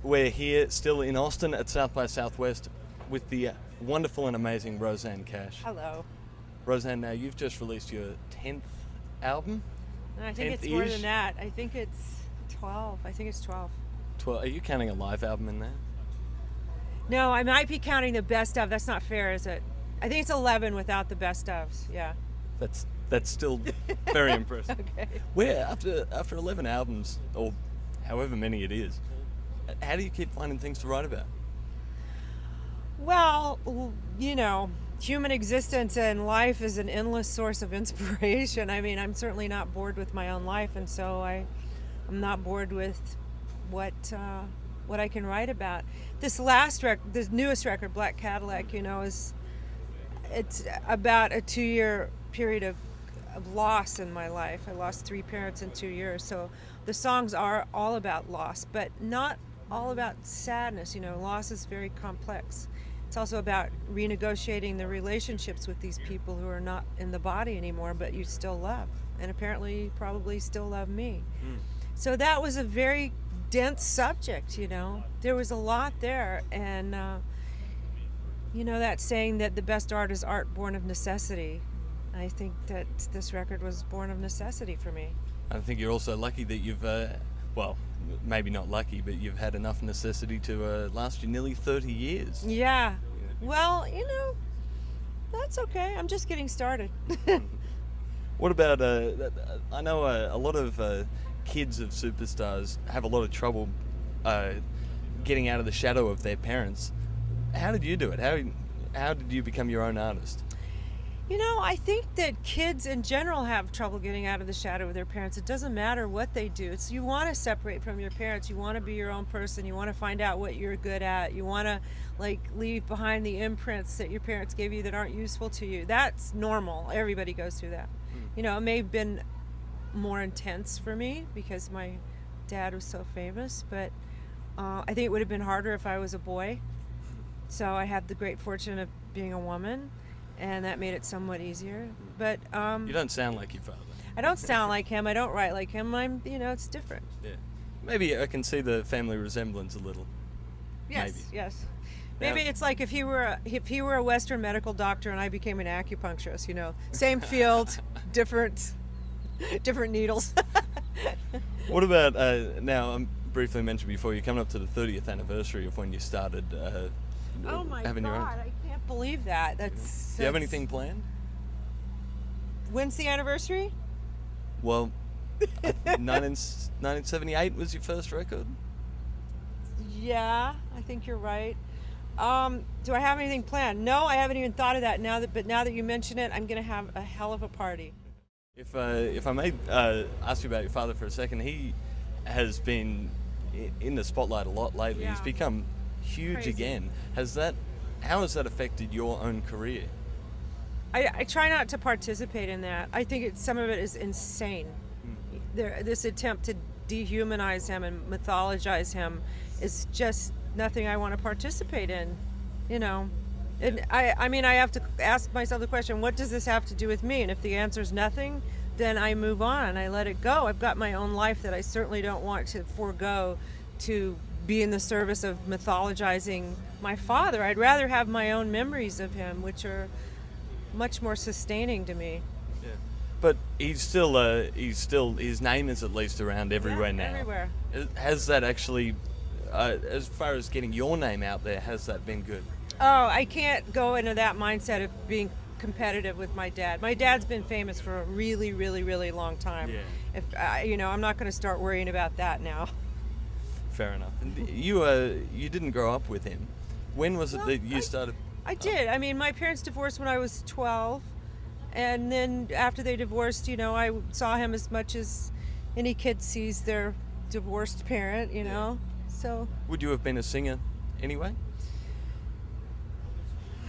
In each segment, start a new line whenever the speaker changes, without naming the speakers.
We're here still in Austin at South by Southwest with the wonderful and amazing Rosanne Cash.
Hello.
Rosanne, now you've just released your 10th album?
I think it's more than that. I think it's 12.
12. Are you counting a live album in there?
No, I might be counting the best of. That's not fair, is it? I think it's 11 without the best ofs. Yeah.
That's still very impressive.
Okay.
Where after 11 albums, or however many it is, how do you keep finding things to write about?
Well, human existence and life is an endless source of inspiration. I mean, I'm certainly not bored with my own life, and so I'm not bored with what I can write about. This newest record, Black Cadillac, it's about a 2-year period of loss in my life. I lost 3 parents in 2 years, so the songs are all about loss, but not all about sadness. Loss is very complex. It's also about renegotiating the relationships with these people who are not in the body anymore, but you still love, and apparently probably still love me. So that was a very dense subject. There was a lot there, and that saying that the best art is art born of necessity. I think that this record was born of necessity for me.
I think you're also lucky that you've, maybe not lucky, but you've had enough necessity to last you nearly 30 years.
Yeah. Well, that's okay. I'm just getting started.
What about, I know a lot of kids of superstars have a lot of trouble getting out of the shadow of their parents. How did you do it? How did you become your own artist?
I think that kids in general have trouble getting out of the shadow of their parents. It doesn't matter what they do. You want to separate from your parents. You want to be your own person. You want to find out what you're good at. You want to leave behind the imprints that your parents gave you that aren't useful to you. That's normal. Everybody goes through that. It may have been more intense for me because my dad was so famous, but I think it would have been harder if I was a boy. So I had the great fortune of being a woman, and that made it somewhat easier. But
you don't sound like your father.
I don't sound like him. I don't write like him. It's different.
Yeah. Maybe I can see the family resemblance a little.
Yes. Maybe it's like if he were a Western medical doctor and I became an acupuncturist. Same field, different needles.
What about now? I briefly mentioned before you're coming up to the 30th anniversary of when you started.
Oh my
having your own.
God! I can't believe that.
Do you have anything planned?
When's the anniversary?
Well, 1978 was your first record.
Yeah, I think you're right. Do I have anything planned? No, I haven't even thought of that. But now that you mention it, I'm going to have a hell of a party.
If I may ask you about your father for a second, he has been in the spotlight a lot lately.
Yeah.
He's become huge
Crazy.
again. How has that affected your own career?
I try not to participate in that. I think some of it is insane. This attempt to dehumanize him and mythologize him is just nothing I want to participate in. And I have to ask myself the question, what does this have to do with me? And if the answer is nothing, then I move on. I let it go. I've got my own life that I certainly don't want to forego to be in the service of mythologizing my father. I'd rather have my own memories of him, which are much more sustaining to me.
Yeah. But he's still his name is at least around everywhere now.
Everywhere.
Has that actually, as far as getting your name out there, has that been good?
Oh, I can't go into that mindset of being competitive with my dad. My dad's been famous for a really, really, really long time.
Yeah.
If I'm not going to start worrying about that now.
Fair enough. And you didn't grow up with him. When was it that you started?
I did. I mean, my parents divorced when I was 12, and then after they divorced, I saw him as much as any kid sees their divorced parent.
Yeah.
So.
Would you have been a singer anyway?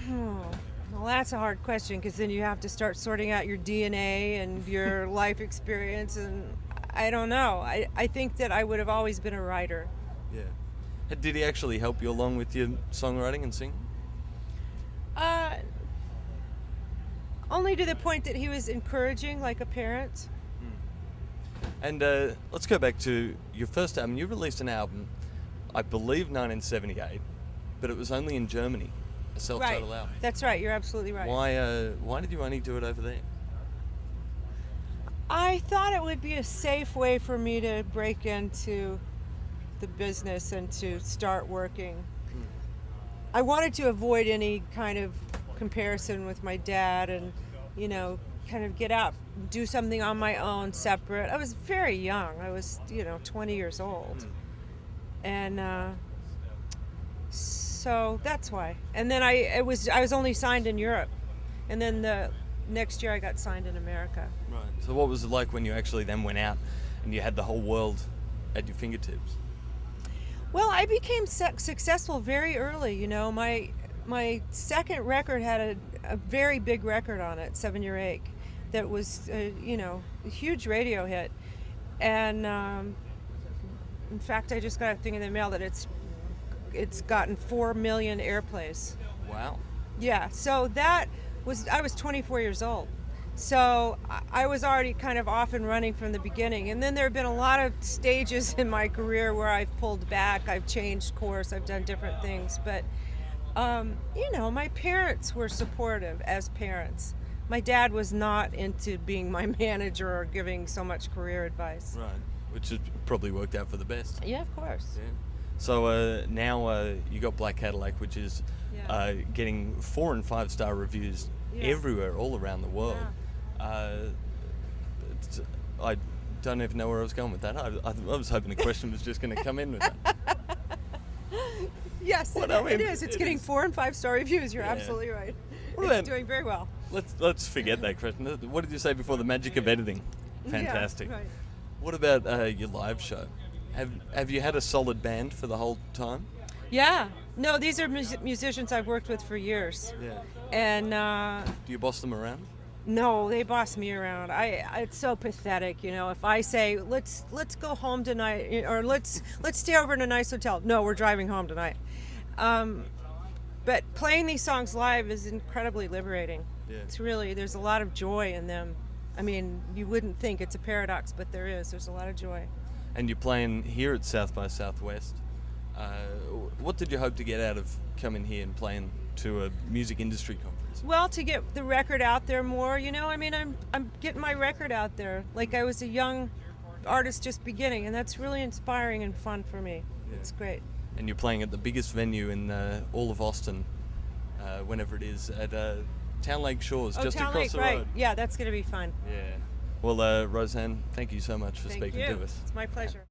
Well, that's a hard question because then you have to start sorting out your DNA and your life experience, and I don't know. I think that I would have always been a writer.
Yeah. Did he actually help you along with your songwriting and singing?
Only to the point that he was encouraging, like a parent.
And let's go back to your first album. You released an album I believe 1978, but it was only in Germany, a self-titled album.
That's right. You're absolutely right.
Why did you only do it over there?
I thought it would be a safe way for me to break into the business and to start working. I wanted to avoid any kind of comparison with my dad and, kind of get out, do something on my own, separate. I was very young. I was, 20 years old. And so that's why. And then I was only signed in Europe. And then the next year I got signed in America.
Right. So what was it like when you actually then went out and you had the whole world at your fingertips?
Well, I became successful very early. My second record had a very big record on it, 7 Year Ache, that was, a huge radio hit. And in fact, I just got a thing in the mail that it's gotten 4 million airplays.
Wow.
Yeah, so I was 24 years old. So I was already kind of off and running from the beginning. And then there have been a lot of stages in my career where I've pulled back, I've changed course, I've done different things. But, my parents were supportive as parents. My dad was not into being my manager or giving so much career advice.
Right, which has probably worked out for the best.
Yeah, of course.
Yeah. So now you got Black Cadillac, which is getting 4 and 5 star reviews everywhere, all around the world.
Yeah.
I don't even know where I was going with that. I was hoping the question was just going to come in with that.
Yes, it is. It's getting 4 and 5 star reviews. You're absolutely right. It's doing very well.
Let's forget that question. What did you say before? The magic of editing. Fantastic.
Yeah, right.
What about your live show? Have you had a solid band for the whole time?
Yeah. No, these are musicians I've worked with for years.
Yeah.
And
do you boss them around?
no, they boss me around. It's so pathetic, if I say let's go home tonight or let's stay over in a nice hotel. No, we're driving home tonight. But playing these songs live is incredibly liberating.
Yeah.
There's a lot of joy in them. I mean, you wouldn't think it's a paradox, but there's a lot of joy.
And you're playing here at South by Southwest. What did you hope to get out of coming here and playing to a music industry conference?
Well, to get the record out there more, I'm getting my record out there. Like I was a young artist just beginning, and that's really inspiring and fun for me. Yeah. It's great.
And you're playing at the biggest venue in all of Austin, whenever it is, at Town Lake Shores, just
Town
across
Lake,
the
right.
road.
Yeah, that's going to be fun.
Yeah. Well, Roseanne, thank you so much for speaking to us.
It's my pleasure.